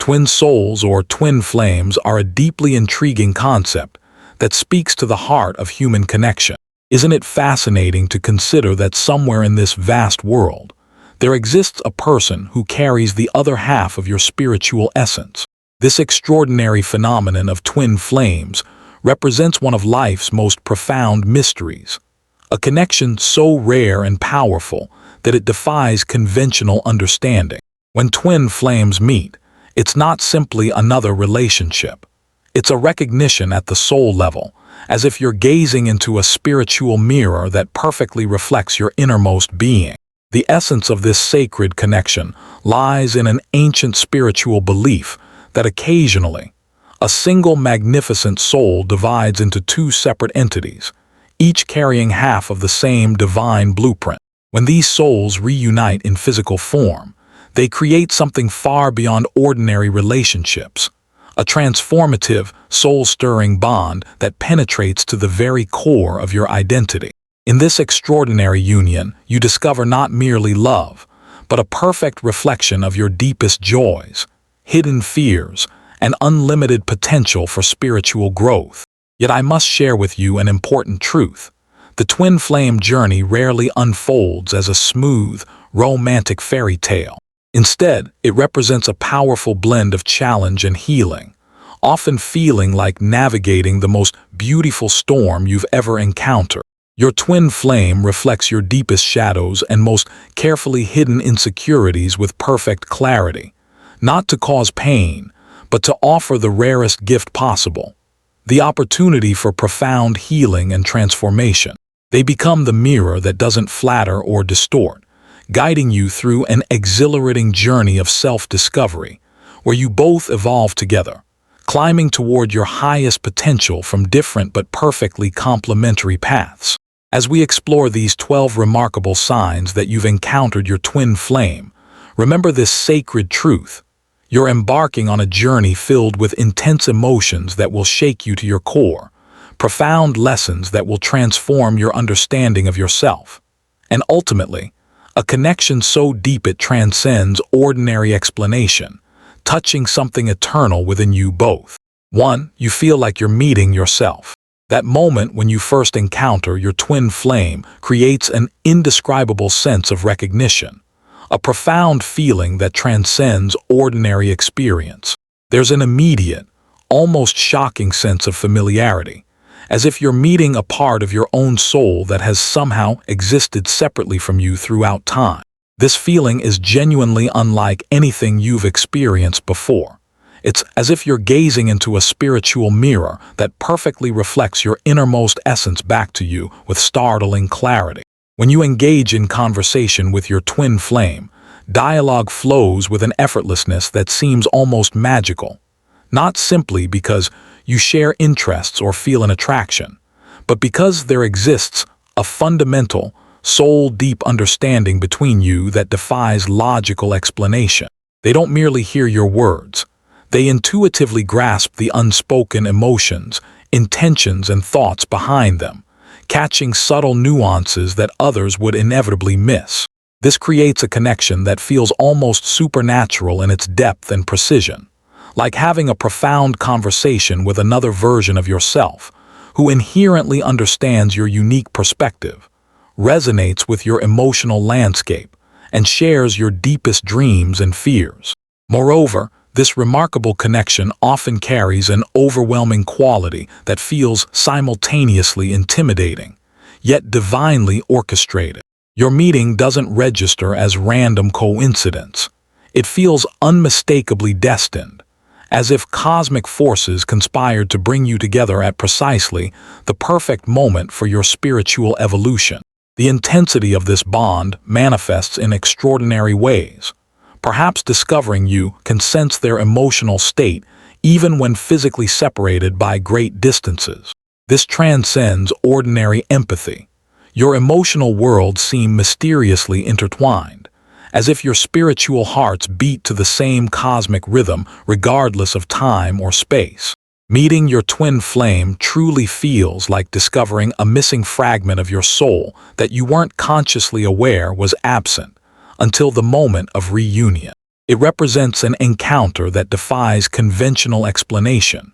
Twin souls or twin flames are a deeply intriguing concept that speaks to the heart of human connection. Isn't it fascinating to consider that somewhere in this vast world, there exists a person who carries the other half of your spiritual essence? This extraordinary phenomenon of twin flames represents one of life's most profound mysteries, a connection so rare and powerful that it defies conventional understanding. When twin flames meet, it's not simply another relationship. It's a recognition at the soul level, as if you're gazing into a spiritual mirror that perfectly reflects your innermost being. The essence of this sacred connection lies in an ancient spiritual belief that occasionally, a single magnificent soul divides into two separate entities, each carrying half of the same divine blueprint. When these souls reunite in physical form, they create something far beyond ordinary relationships, a transformative, soul-stirring bond that penetrates to the very core of your identity. In this extraordinary union, you discover not merely love, but a perfect reflection of your deepest joys, hidden fears, and unlimited potential for spiritual growth. Yet I must share with you an important truth. The twin flame journey rarely unfolds as a smooth, romantic fairy tale. Instead, it represents a powerful blend of challenge and healing, often feeling like navigating the most beautiful storm you've ever encountered. Your twin flame reflects your deepest shadows and most carefully hidden insecurities with perfect clarity, not to cause pain, but to offer the rarest gift possible, the opportunity for profound healing and transformation. They become the mirror that doesn't flatter or distort, guiding you through an exhilarating journey of self-discovery, where you both evolve together, climbing toward your highest potential from different but perfectly complementary paths. As we explore these 12 remarkable signs that you've encountered your twin flame, remember this sacred truth. You're embarking on a journey filled with intense emotions that will shake you to your core, profound lessons that will transform your understanding of yourself, and ultimately, a connection so deep it transcends ordinary explanation, touching something eternal within you both. 1. You feel like you're meeting yourself. That moment when you first encounter your twin flame creates an indescribable sense of recognition, a profound feeling that transcends ordinary experience. There's an immediate, almost shocking sense of familiarity, as if you're meeting a part of your own soul that has somehow existed separately from you throughout time. This feeling is genuinely unlike anything you've experienced before. It's as if you're gazing into a spiritual mirror that perfectly reflects your innermost essence back to you with startling clarity. When you engage in conversation with your twin flame, dialogue flows with an effortlessness that seems almost magical, not simply because you share interests or feel an attraction, but because there exists a fundamental, soul-deep understanding between you that defies logical explanation. They don't merely hear your words. They intuitively grasp the unspoken emotions, intentions, and thoughts behind them, catching subtle nuances that others would inevitably miss. This creates a connection that feels almost supernatural in its depth and precision, like having a profound conversation with another version of yourself, who inherently understands your unique perspective, resonates with your emotional landscape, and shares your deepest dreams and fears. Moreover, this remarkable connection often carries an overwhelming quality that feels simultaneously intimidating, yet divinely orchestrated. Your meeting doesn't register as random coincidence. It feels unmistakably destined, as if cosmic forces conspired to bring you together at precisely the perfect moment for your spiritual evolution. The intensity of this bond manifests in extraordinary ways. Perhaps discovering you can sense their emotional state even when physically separated by great distances. This transcends ordinary empathy. Your emotional worlds seem mysteriously intertwined, as if your spiritual hearts beat to the same cosmic rhythm regardless of time or space. Meeting your twin flame truly feels like discovering a missing fragment of your soul that you weren't consciously aware was absent until the moment of reunion. It represents an encounter that defies conventional explanation,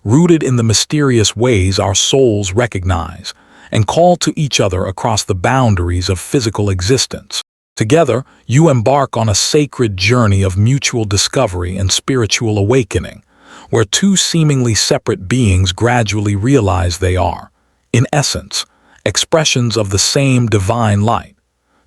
rooted in the mysterious ways our souls recognize and call to each other across the boundaries of physical existence. Together, you embark on a sacred journey of mutual discovery and spiritual awakening, where two seemingly separate beings gradually realize they are, in essence, expressions of the same divine light,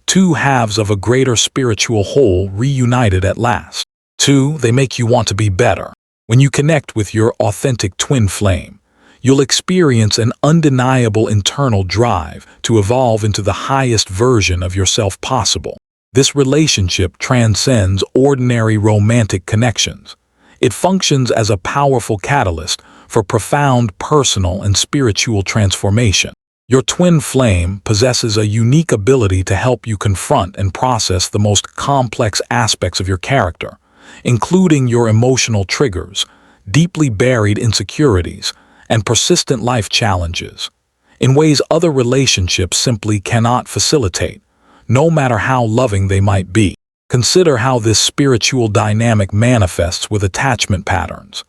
two halves of a greater spiritual whole reunited at last. 2. They make you want to be better. When you connect with your authentic twin flame, you'll experience an undeniable internal drive to evolve into the highest version of yourself possible. This relationship transcends ordinary romantic connections. It functions as a powerful catalyst for profound personal and spiritual transformation. Your twin flame possesses a unique ability to help you confront and process the most complex aspects of your character, including your emotional triggers, deeply buried insecurities, and persistent life challenges, in ways other relationships simply cannot facilitate, no matter how loving they might be. Consider how this spiritual dynamic manifests with attachment patterns.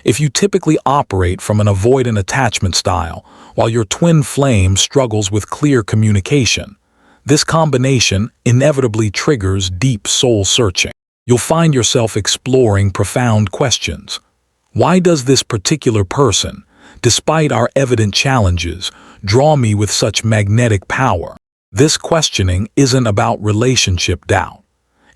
If you typically operate from an avoidant attachment style, while your twin flame struggles with clear communication, this combination inevitably triggers deep soul searching. You'll find yourself exploring profound questions. Why does this particular person, despite our evident challenges, draw me with such magnetic power? This questioning isn't about relationship doubt.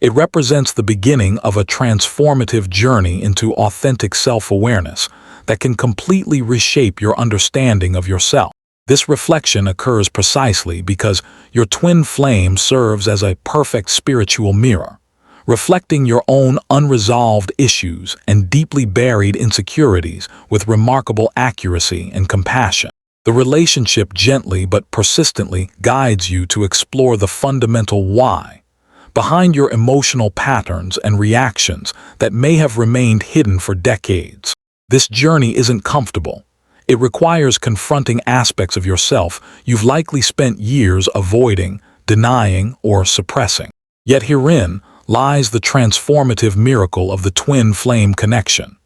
It represents the beginning of a transformative journey into authentic self-awareness that can completely reshape your understanding of yourself. This reflection occurs precisely because your twin flame serves as a perfect spiritual mirror, reflecting your own unresolved issues and deeply buried insecurities with remarkable accuracy and compassion. The relationship gently but persistently guides you to explore the fundamental why behind your emotional patterns and reactions that may have remained hidden for decades. This journey isn't comfortable. It requires confronting aspects of yourself you've likely spent years avoiding, denying, or suppressing. Yet herein lies the transformative miracle of the twin flame connection.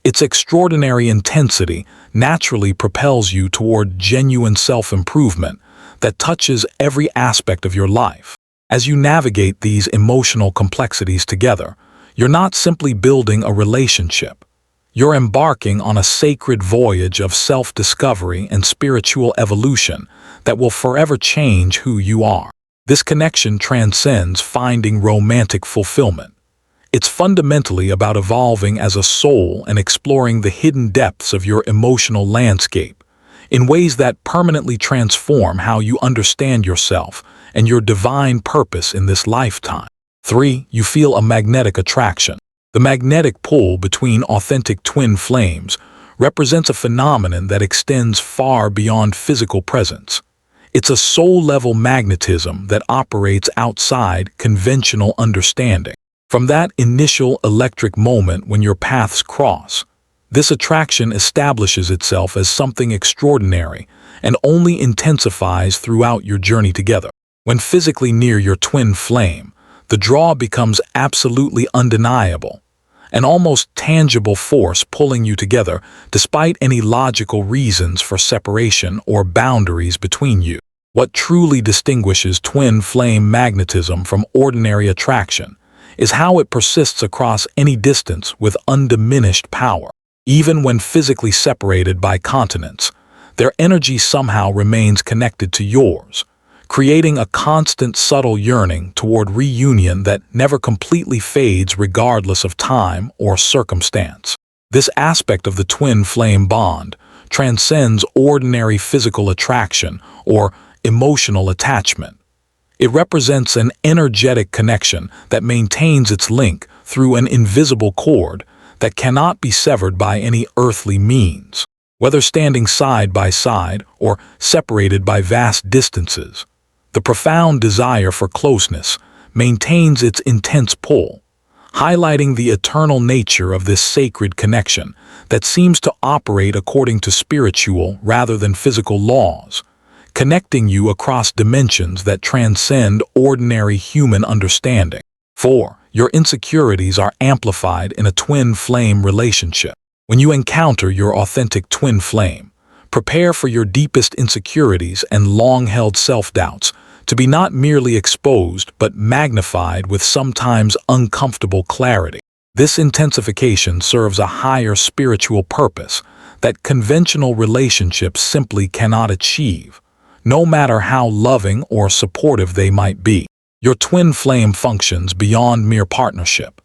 Its extraordinary intensity naturally propels you toward genuine self-improvement that touches every aspect of your life. As you navigate these emotional complexities together, you're not simply building a relationship. You're embarking on a sacred voyage of self-discovery and spiritual evolution that will forever change who you are. This connection transcends finding romantic fulfillment. It's fundamentally about evolving as a soul and exploring the hidden depths of your emotional landscape in ways that permanently transform how you understand yourself and your divine purpose in this lifetime. 3. You feel a magnetic attraction. The magnetic pull between authentic twin flames represents a phenomenon that extends far beyond physical presence. It's a soul-level magnetism that operates outside conventional understanding. From that initial electric moment when your paths cross, this attraction establishes itself as something extraordinary and only intensifies throughout your journey together. When physically near your twin flame, the draw becomes absolutely undeniable, an almost tangible force pulling you together despite any logical reasons for separation or boundaries between you. What truly distinguishes twin flame magnetism from ordinary attraction is how it persists across any distance with undiminished power. Even when physically separated by continents, their energy somehow remains connected to yours, creating a constant subtle yearning toward reunion that never completely fades regardless of time or circumstance. This aspect of the twin flame bond transcends ordinary physical attraction or emotional attachment. It represents an energetic connection that maintains its link through an invisible cord that cannot be severed by any earthly means. Whether standing side by side or separated by vast distances, the profound desire for closeness maintains its intense pull, highlighting the eternal nature of this sacred connection that seems to operate according to spiritual rather than physical laws, connecting you across dimensions that transcend ordinary human understanding. 4. your insecurities are amplified in a twin flame relationship. When you encounter your authentic twin flame, prepare for your deepest insecurities and long-held self-doubts to be not merely exposed but magnified with sometimes uncomfortable clarity. This intensification serves a higher spiritual purpose that conventional relationships simply cannot achieve, no matter how loving or supportive they might be. Your twin flame functions beyond mere partnership.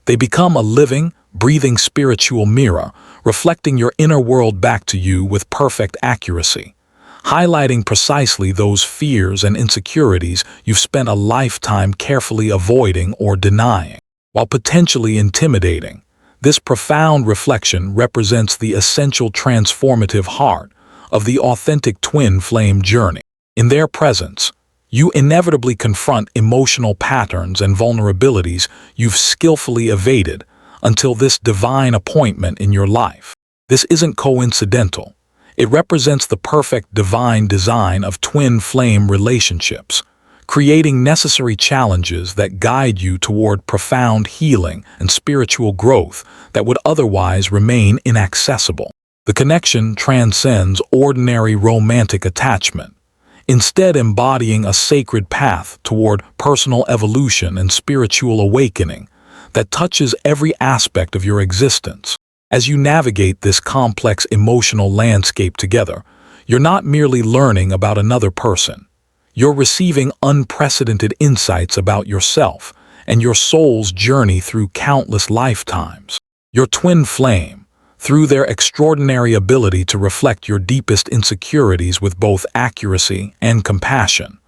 They become a living, breathing spiritual mirror, reflecting your inner world back to you with perfect accuracy, highlighting precisely those fears and insecurities you've spent a lifetime carefully avoiding or denying. While potentially intimidating, this profound reflection represents the essential transformative heart of the authentic twin flame journey. In their presence, you inevitably confront emotional patterns and vulnerabilities you've skillfully evaded until this divine appointment in your life. This isn't coincidental. It represents the perfect divine design of twin flame relationships, creating necessary challenges that guide you toward profound healing and spiritual growth that would otherwise remain inaccessible. The connection transcends ordinary romantic attachment, instead embodying a sacred path toward personal evolution and spiritual awakening that touches every aspect of your existence. As you navigate this complex emotional landscape together, you're not merely learning about another person. You're receiving unprecedented insights about yourself and your soul's journey through countless lifetimes. Your twin flame, through their extraordinary ability to reflect your deepest insecurities with both accuracy and compassion,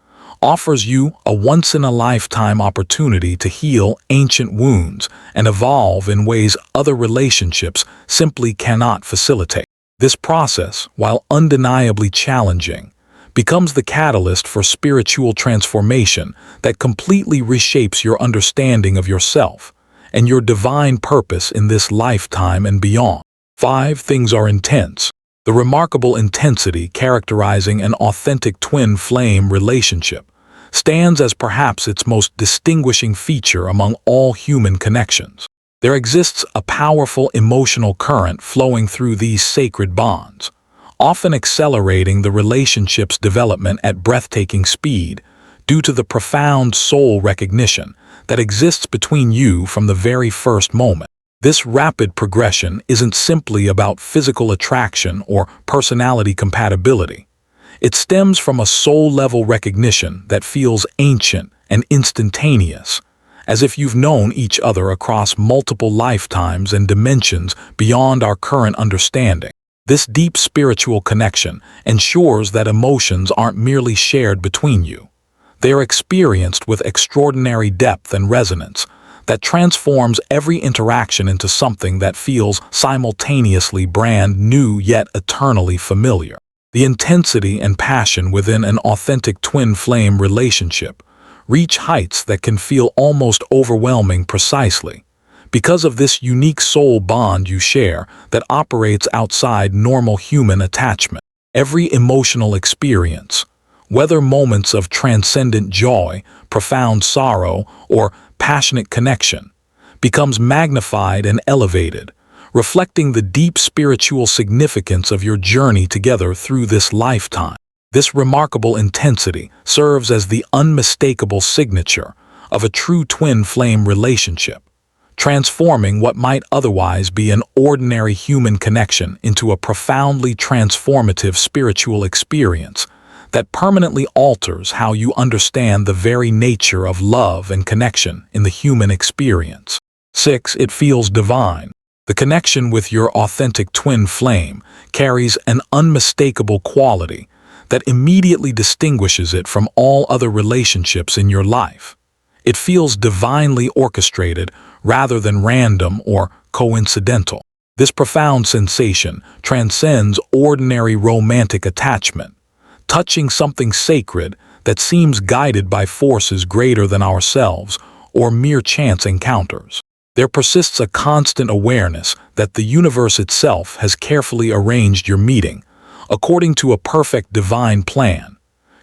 offers you a once-in-a-lifetime opportunity to heal ancient wounds and evolve in ways other relationships simply cannot facilitate. This process, while undeniably challenging, becomes the catalyst for spiritual transformation that completely reshapes your understanding of yourself and your divine purpose in this lifetime and beyond. 5 things are intense. The remarkable intensity characterizing an authentic twin flame relationship stands as perhaps its most distinguishing feature among all human connections. There exists a powerful emotional current flowing through these sacred bonds, often accelerating the relationship's development at breathtaking speed due to the profound soul recognition that exists between you from the very first moment. This rapid progression isn't simply about physical attraction or personality compatibility. It stems from a soul-level recognition that feels ancient and instantaneous, as if you've known each other across multiple lifetimes and dimensions beyond our current understanding. This deep spiritual connection ensures that emotions aren't merely shared between you. They are experienced with extraordinary depth and resonance that transforms every interaction into something that feels simultaneously brand new yet eternally familiar. The intensity and passion within an authentic twin flame relationship reach heights that can feel almost overwhelming precisely because of this unique soul bond you share that operates outside normal human attachment. Every emotional experience, whether moments of transcendent joy, profound sorrow, or passionate connection, becomes magnified and elevated, reflecting the deep spiritual significance of your journey together through this lifetime. This remarkable intensity serves as the unmistakable signature of a true twin flame relationship, transforming what might otherwise be an ordinary human connection into a profoundly transformative spiritual experience that permanently alters how you understand the very nature of love and connection in the human experience. 6. It feels divine. The connection with your authentic twin flame carries an unmistakable quality that immediately distinguishes it from all other relationships in your life. It feels divinely orchestrated rather than random or coincidental. This profound sensation transcends ordinary romantic attachment, touching something sacred that seems guided by forces greater than ourselves or mere chance encounters. There persists a constant awareness that the universe itself has carefully arranged your meeting according to a perfect divine plan,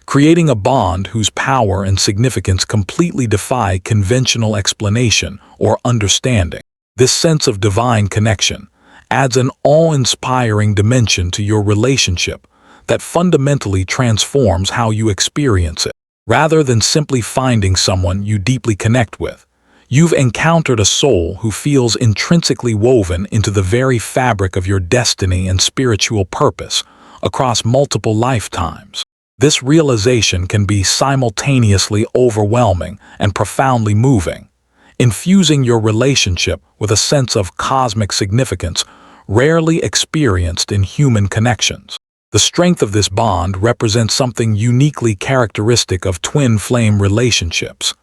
creating a bond whose power and significance completely defy conventional explanation or understanding. This sense of divine connection adds an awe-inspiring dimension to your relationship that fundamentally transforms how you experience it. Rather than simply finding someone you deeply connect with, you've encountered a soul who feels intrinsically woven into the very fabric of your destiny and spiritual purpose across multiple lifetimes. This realization can be simultaneously overwhelming and profoundly moving, infusing your relationship with a sense of cosmic significance rarely experienced in human connections. The strength of this bond represents something uniquely characteristic of twin flame relationships,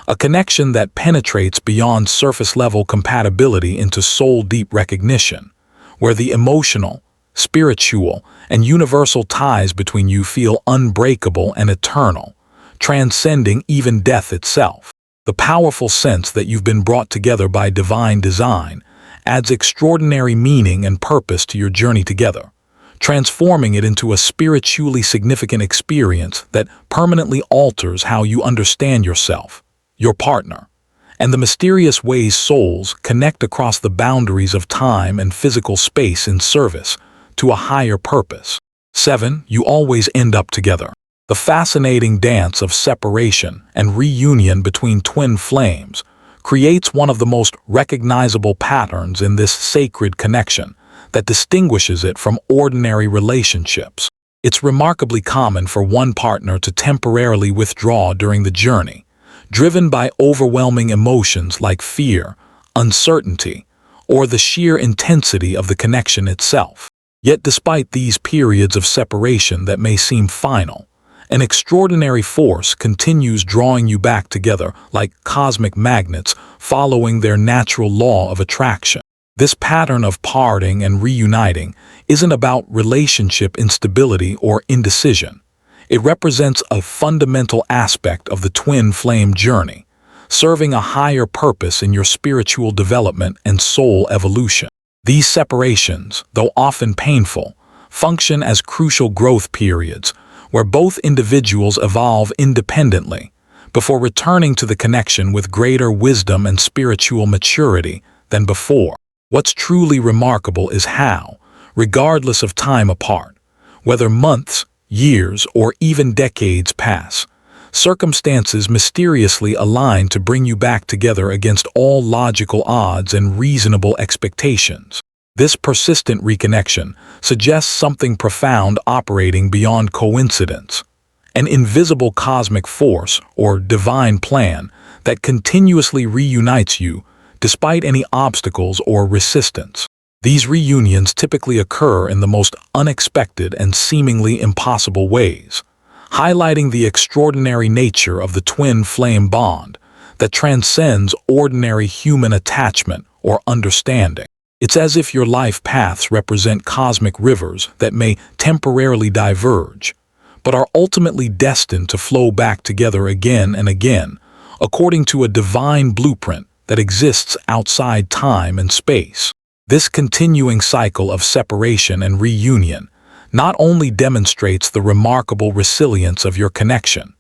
a connection that penetrates beyond surface-level compatibility into soul-deep recognition, where the emotional, spiritual, and universal ties between you feel unbreakable and eternal, transcending even death itself. The powerful sense that you've been brought together by divine design adds extraordinary meaning and purpose to your journey together, transforming it into a spiritually significant experience that permanently alters how you understand yourself, your partner, and the mysterious ways souls connect across the boundaries of time and physical space in service to a higher purpose. 7. You always end up together. The fascinating dance of separation and reunion between twin flames creates one of the most recognizable patterns in this sacred connection that distinguishes it from ordinary relationships. It's remarkably common for one partner to temporarily withdraw during the journey, driven by overwhelming emotions like fear, uncertainty, or the sheer intensity of the connection itself. Yet despite these periods of separation that may seem final, an extraordinary force continues drawing you back together like cosmic magnets following their natural law of attraction. This pattern of parting and reuniting isn't about relationship instability or indecision. It represents a fundamental aspect of the twin flame journey, serving a higher purpose in your spiritual development and soul evolution. These separations, though often painful, function as crucial growth periods where both individuals evolve independently before returning to the connection with greater wisdom and spiritual maturity than before. What's truly remarkable is how, regardless of time apart, whether months, years, or even decades pass, circumstances mysteriously align to bring you back together against all logical odds and reasonable expectations. This persistent reconnection suggests something profound operating beyond coincidence, an invisible cosmic force or divine plan that continuously reunites you despite any obstacles or resistance. These reunions typically occur in the most unexpected and seemingly impossible ways, highlighting the extraordinary nature of the twin flame bond that transcends ordinary human attachment or understanding. It's as if your life paths represent cosmic rivers that may temporarily diverge, but are ultimately destined to flow back together again and again, according to a divine blueprint that exists outside time and space. This continuing cycle of separation and reunion not only demonstrates the remarkable resilience of your connection,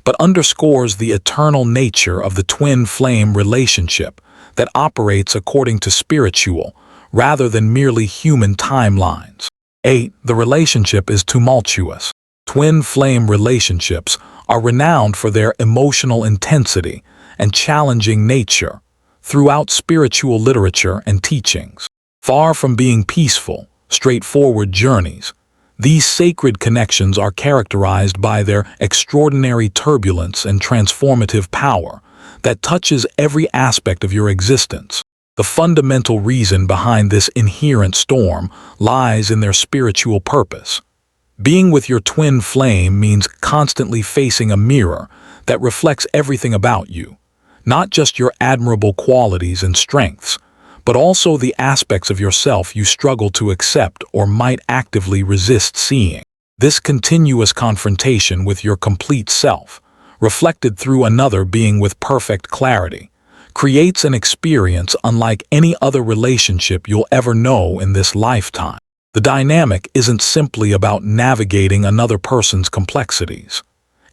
but underscores the eternal nature of the twin flame relationship that operates according to spiritual rather than merely human timelines. 8. The relationship is tumultuous. Twin flame relationships are renowned for their emotional intensity and challenging nature throughout spiritual literature and teachings. Far from being peaceful, straightforward journeys, these sacred connections are characterized by their extraordinary turbulence and transformative power that touches every aspect of your existence. The fundamental reason behind this inherent storm lies in their spiritual purpose. Being with your twin flame means constantly facing a mirror that reflects everything about you, not just your admirable qualities and strengths, but also the aspects of yourself you struggle to accept or might actively resist seeing. This continuous confrontation with your complete self, reflected through another being with perfect clarity, creates an experience unlike any other relationship you'll ever know in this lifetime. The dynamic isn't simply about navigating another person's complexities.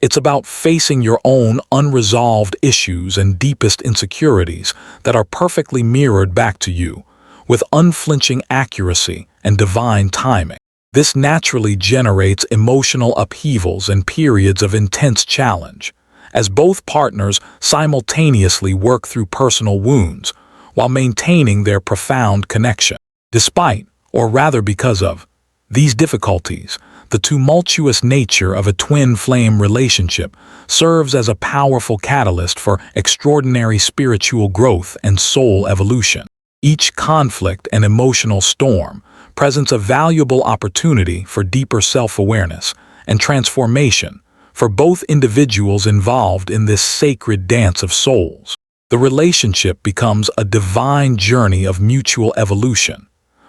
It's about facing your own unresolved issues and deepest insecurities that are perfectly mirrored back to you, with unflinching accuracy and divine timing. This naturally generates emotional upheavals and periods of intense challenge, as both partners simultaneously work through personal wounds while maintaining their profound connection. Despite, or rather because of, these difficulties, the tumultuous nature of a twin flame relationship serves as a powerful catalyst for extraordinary spiritual growth and soul evolution. Each conflict and emotional storm presents a valuable opportunity for deeper self-awareness and transformation for both individuals involved in this sacred dance of souls. The relationship becomes a divine journey of mutual evolution,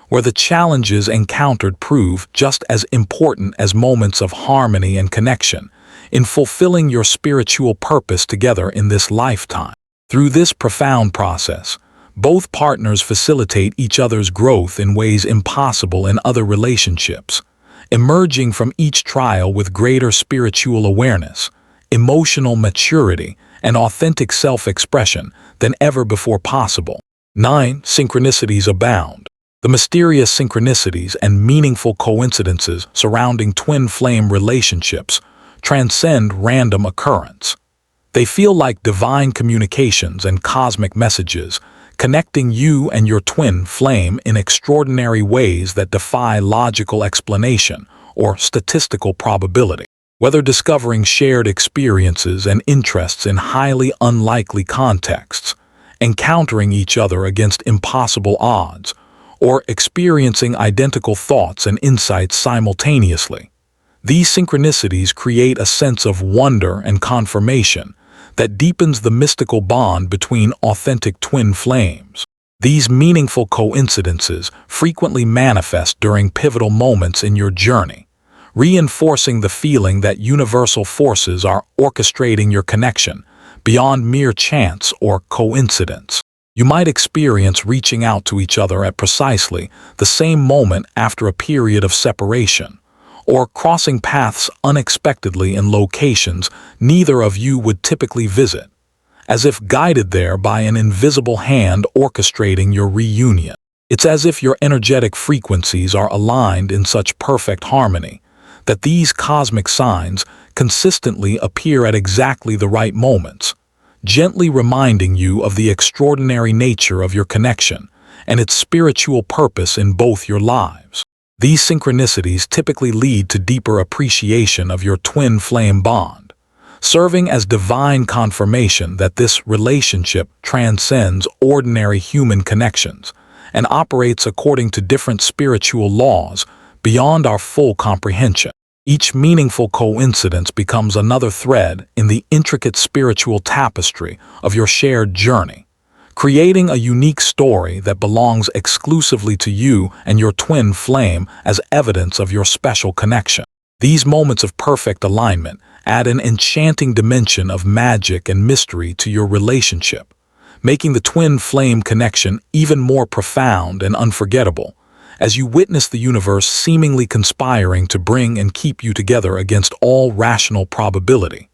where the challenges encountered prove just as important as moments of harmony and connection in fulfilling your spiritual purpose together in this lifetime. Through this profound process, both partners facilitate each other's growth in ways impossible in other relationships, emerging from each trial with greater spiritual awareness, emotional maturity, and authentic self-expression than ever before possible. 9. Synchronicities abound. The mysterious synchronicities and meaningful coincidences surrounding twin flame relationships transcend random occurrence. They feel like divine communications and cosmic messages, connecting you and your twin flame in extraordinary ways that defy logical explanation or statistical probability. Whether discovering shared experiences and interests in highly unlikely contexts, encountering each other against impossible odds, or experiencing identical thoughts and insights simultaneously, these synchronicities create a sense of wonder and confirmation that deepens the mystical bond between authentic twin flames. These meaningful coincidences frequently manifest during pivotal moments in your journey, reinforcing the feeling that universal forces are orchestrating your connection beyond mere chance or coincidence. You might experience reaching out to each other at precisely the same moment after a period of separation, or crossing paths unexpectedly in locations neither of you would typically visit, as if guided there by an invisible hand orchestrating your reunion. It's as if your energetic frequencies are aligned in such perfect harmony that these cosmic signs consistently appear at exactly the right moments, gently reminding you of the extraordinary nature of your connection and its spiritual purpose in both your lives. These synchronicities typically lead to deeper appreciation of your twin flame bond, serving as divine confirmation that this relationship transcends ordinary human connections and operates according to different spiritual laws beyond our full comprehension. Each meaningful coincidence becomes another thread in the intricate spiritual tapestry of your shared journey, creating a unique story that belongs exclusively to you and your twin flame as evidence of your special connection. These moments of perfect alignment add an enchanting dimension of magic and mystery to your relationship, making the twin flame connection even more profound and unforgettable, as you witness the universe seemingly conspiring to bring and keep you together against all rational probability.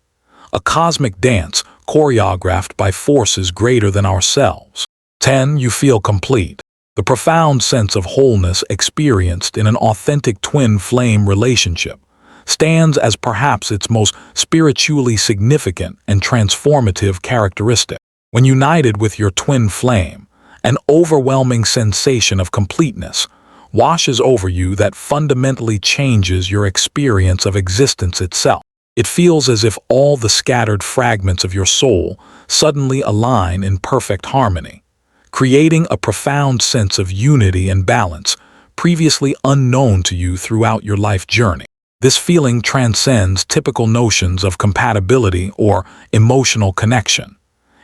A cosmic dance choreographed by forces greater than ourselves. 10. You feel complete. The profound sense of wholeness experienced in an authentic twin flame relationship stands as perhaps its most spiritually significant and transformative characteristic. When united with your twin flame, an overwhelming sensation of completeness washes over you that fundamentally changes your experience of existence itself. It feels as if all the scattered fragments of your soul suddenly align in perfect harmony, creating a profound sense of unity and balance previously unknown to you throughout your life journey. This feeling transcends typical notions of compatibility or emotional connection.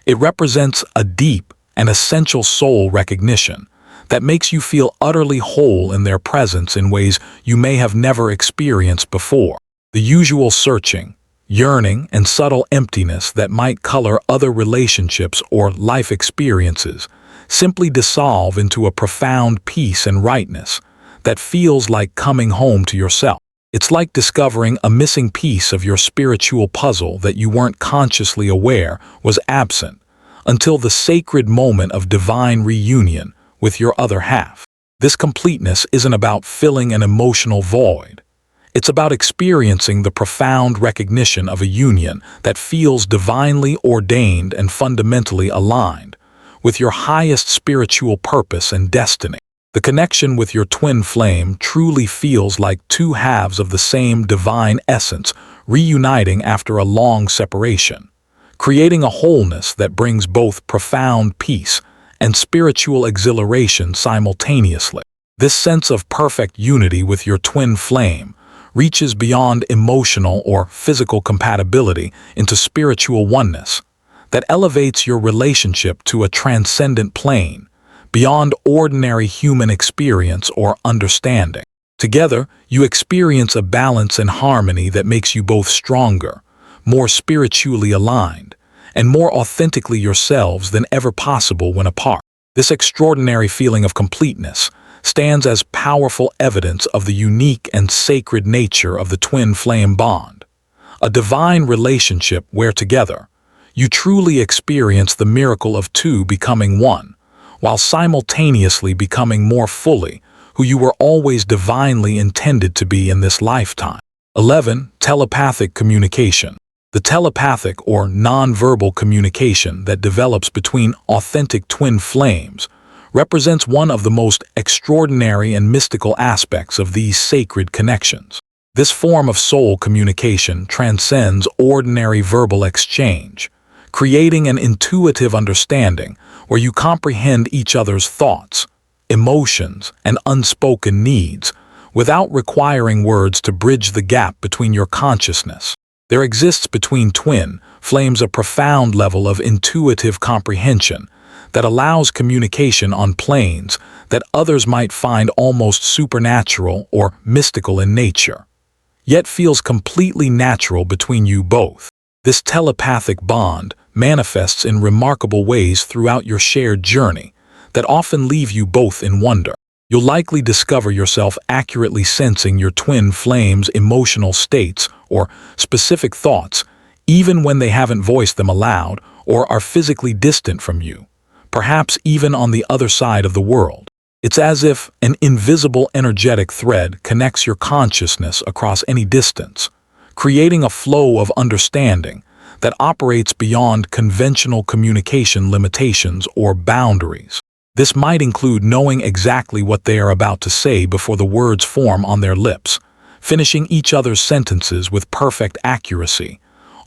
It represents a deep and essential soul recognition that makes you feel utterly whole in their presence in ways you may have never experienced before. The usual searching, yearning, and subtle emptiness that might color other relationships or life experiences simply dissolve into a profound peace and rightness that feels like coming home to yourself. It's like discovering a missing piece of your spiritual puzzle that you weren't consciously aware was absent until the sacred moment of divine reunion with your other half. This completeness isn't about filling an emotional void. It's about experiencing the profound recognition of a union that feels divinely ordained and fundamentally aligned with your highest spiritual purpose and destiny. The connection with your twin flame truly feels like two halves of the same divine essence reuniting after a long separation, creating a wholeness that brings both profound peace and spiritual exhilaration simultaneously. This sense of perfect unity with your twin flame reaches beyond emotional or physical compatibility into spiritual oneness that elevates your relationship to a transcendent plane, beyond ordinary human experience or understanding. Together, you experience a balance and harmony that makes you both stronger, more spiritually aligned, and more authentically yourselves than ever possible when apart. This extraordinary feeling of completeness stands as powerful evidence of the unique and sacred nature of the twin flame bond, a divine relationship where together, you truly experience the miracle of two becoming one, while simultaneously becoming more fully who you were always divinely intended to be in this lifetime. 11. Telepathic communication. The telepathic or nonverbal communication that develops between authentic twin flames represents one of the most extraordinary and mystical aspects of these sacred connections. This form of soul communication transcends ordinary verbal exchange, creating an intuitive understanding where you comprehend each other's thoughts, emotions, and unspoken needs without requiring words to bridge the gap between your consciousness. There exists between twin flames a profound level of intuitive comprehension that allows communication on planes that others might find almost supernatural or mystical in nature, yet feels completely natural between you both. This telepathic bond manifests in remarkable ways throughout your shared journey that often leave you both in wonder. You'll likely discover yourself accurately sensing your twin flame's emotional states or specific thoughts, even when they haven't voiced them aloud or are physically distant from you, perhaps even on the other side of the world. It's as if an invisible energetic thread connects your consciousness across any distance, creating a flow of understanding that operates beyond conventional communication limitations or boundaries. This might include knowing exactly what they are about to say before the words form on their lips, finishing each other's sentences with perfect accuracy,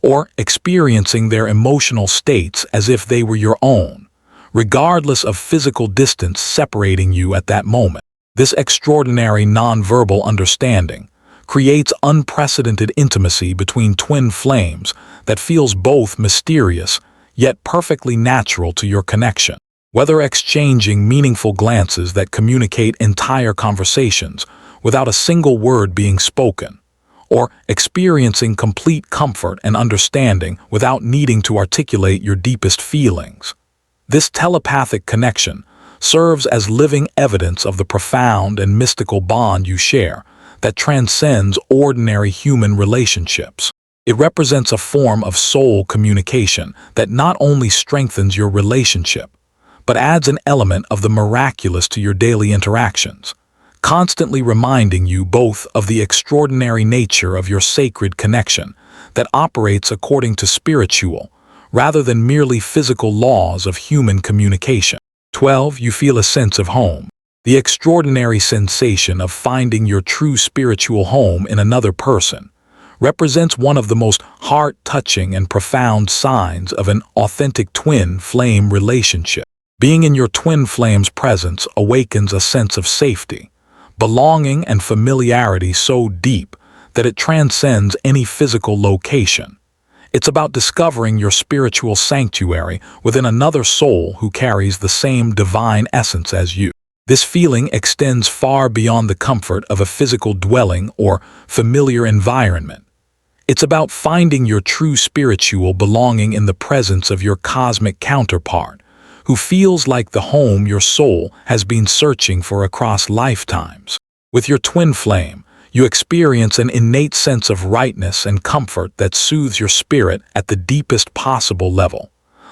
or experiencing their emotional states as if they were your own, regardless of physical distance separating you at that moment. This extraordinary nonverbal understanding creates unprecedented intimacy between twin flames that feels both mysterious yet perfectly natural to your connection. Whether exchanging meaningful glances that communicate entire conversations without a single word being spoken, or experiencing complete comfort and understanding without needing to articulate your deepest feelings, this telepathic connection serves as living evidence of the profound and mystical bond you share that transcends ordinary human relationships. It represents a form of soul communication that not only strengthens your relationship, but adds an element of the miraculous to your daily interactions, constantly reminding you both of the extraordinary nature of your sacred connection that operates according to spiritual, rather than merely physical laws of human communication. 12. You feel a sense of home. The extraordinary sensation of finding your true spiritual home in another person represents one of the most heart-touching and profound signs of an authentic twin flame relationship. Being in your twin flame's presence awakens a sense of safety, belonging, and familiarity so deep that it transcends any physical location. It's about discovering your spiritual sanctuary within another soul who carries the same divine essence as you. This feeling extends far beyond the comfort of a physical dwelling or familiar environment. It's about finding your true spiritual belonging in the presence of your cosmic counterpart, who feels like the home your soul has been searching for across lifetimes. With your twin flame, You experience an innate sense of rightness and comfort that soothes your spirit at the deepest possible level.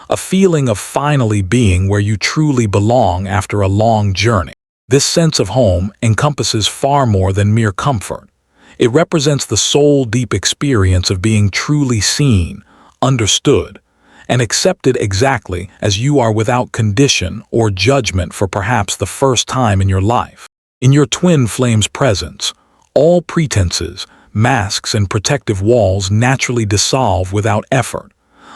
A feeling of finally being where you truly belong after a long journey. This sense of home encompasses far more than mere comfort. It represents the soul-deep experience of being truly seen, understood, and accepted exactly as you are without condition or judgment for perhaps the first time in your life. In your twin flame's presence, all pretenses, masks, and protective walls naturally dissolve without effort,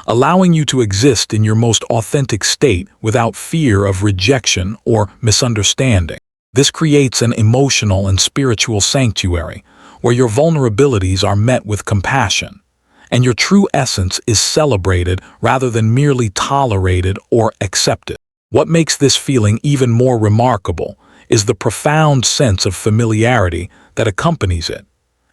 allowing you to exist in your most authentic state without fear of rejection or misunderstanding. This creates an emotional and spiritual sanctuary where your vulnerabilities are met with compassion, and your true essence is celebrated rather than merely tolerated or accepted. What makes this feeling even more remarkable is the profound sense of familiarity that accompanies it,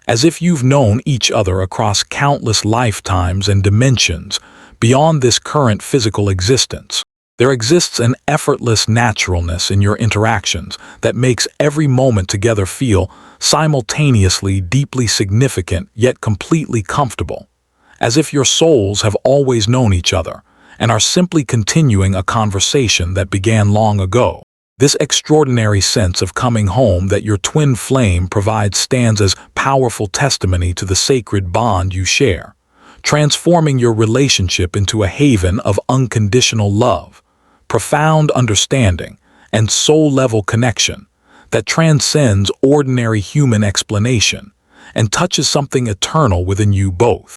as if you've known each other across countless lifetimes and dimensions beyond this current physical existence. There exists an effortless naturalness in your interactions that makes every moment together feel simultaneously deeply significant yet completely comfortable, as if your souls have always known each other and are simply continuing a conversation that began long ago. This extraordinary sense of coming home that your twin flame provides stands as powerful testimony to the sacred bond you share, transforming your relationship into a haven of unconditional love, profound understanding, and soul-level connection that transcends ordinary human explanation and touches something eternal within you both.